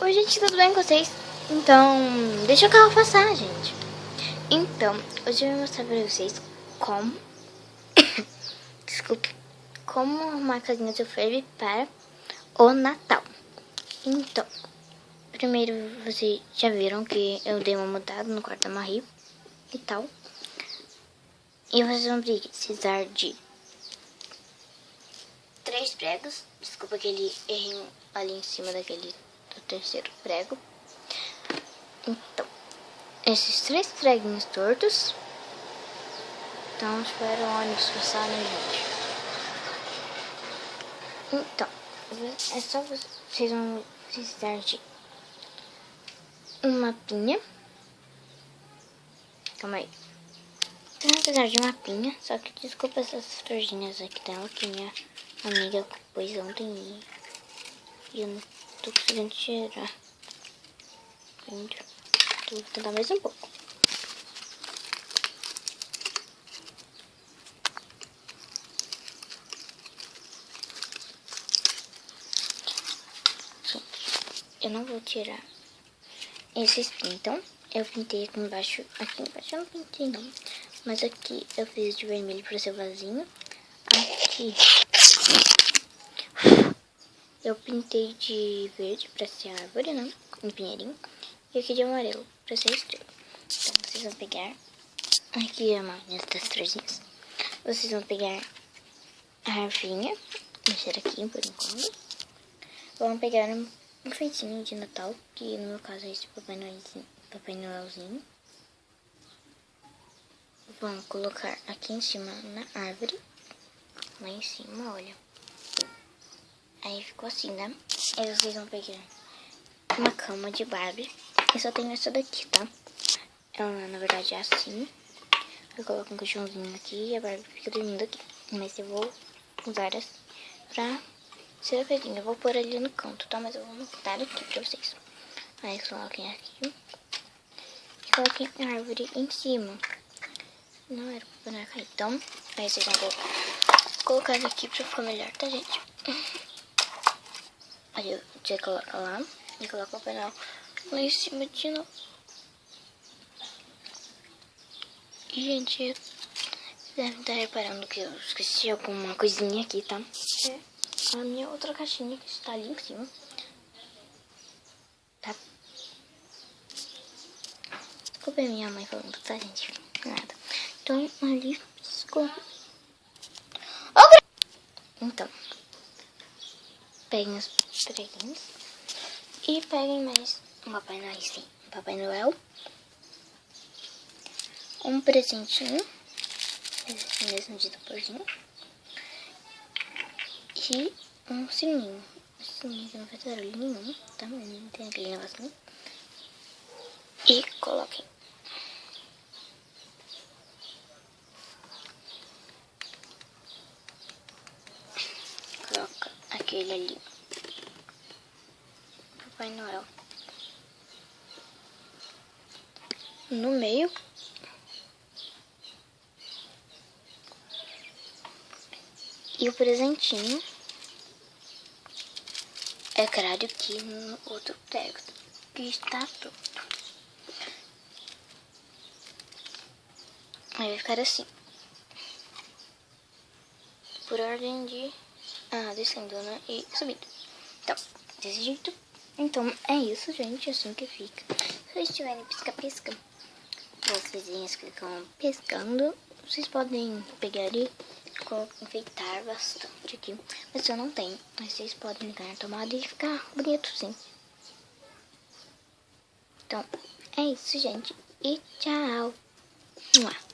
Oi, gente, tudo bem com vocês? Então, deixa o carro passar, gente. Então, hoje eu vou mostrar pra vocês como... Desculpe. Como arrumar a casinha do Ferb para o Natal. Então, primeiro vocês já viram que eu dei uma mudada no quarto da Marie e tal. E vocês vão precisar de 3 pregos. Desculpa aquele errinho ali em cima daquele do terceiro prego. Então, esses 3 preguinhos tortos. Então, espero o ônibus passar, né, gente? Então, é só vocês vão precisar de um mapinha. Calma aí. Vocês vão precisar de um mapinha, só que desculpa essas florzinhas aqui dela, que minha amiga pôs ontem e eu não tô conseguindo tirar. Vou tentar mais um pouco. Gente, eu não vou tirar esses pintam. Eu pintei aqui embaixo eu não pintei não, mas aqui eu fiz de vermelho para ser vazio. Aqui eu pintei de verde para ser árvore, né, em pinheirinho. E aqui de amarelo para ser estrela. Então vocês vão pegar aqui a máquina das florzinhas. Vocês vão pegar a arvinha, mexer aqui por enquanto. Vão pegar um enfeitinho de Natal, que no meu caso é esse Papai Noelzinho. Vão colocar aqui em cima na árvore, lá em cima, olha. Aí ficou assim, né? Aí vocês vão pegar uma cama de Barbie. Eu só tenho essa daqui, tá? Ela, na verdade, é assim. Eu coloco um colchãozinho aqui e a Barbie fica dormindo aqui. Mas eu vou usar essa pra ser a pedrinha. Eu vou pôr ali no canto, tá? Mas eu vou mostrar aqui pra vocês. Aí coloquem aqui. E coloquem a árvore em cima. Não era pra não cair. Então, aí vocês vão colocar aqui pra ficar melhor, tá, gente? Aí você coloca lá e coloca o painel lá em cima de novo. E, gente, vocês devem estar reparando que eu esqueci alguma coisinha aqui, tá? É a minha outra caixinha que está ali em cima. Tá? Desculpa a minha mãe falando, tá, gente? Nada. Então, ali ficou. Então, peguem os preguinhos e peguem mais um Papai Noel, sim. Papai Noel. Um presentinho, esse mesmo de isoporzinho. E um sininho. Esse sininho que não faz barulho nenhum, tá? Não tem aquele negocinho. E coloquem. Coloca aquele ali. Papai Noel. No meio. E o presentinho é claro que no outro prego que está tudo. Aí vai ficar assim. Por ordem de descendo, né? E subindo. Então, desse jeito. Então, é isso, gente. Assim que fica. Se vocês estiverem pisca-pisca, as vizinhas ficam piscando, vocês podem pegar e enfeitar bastante aqui. Mas eu não tenho. Mas vocês podem ligar na tomada e ficar bonito, sim. Então, é isso, gente. E tchau. Mua.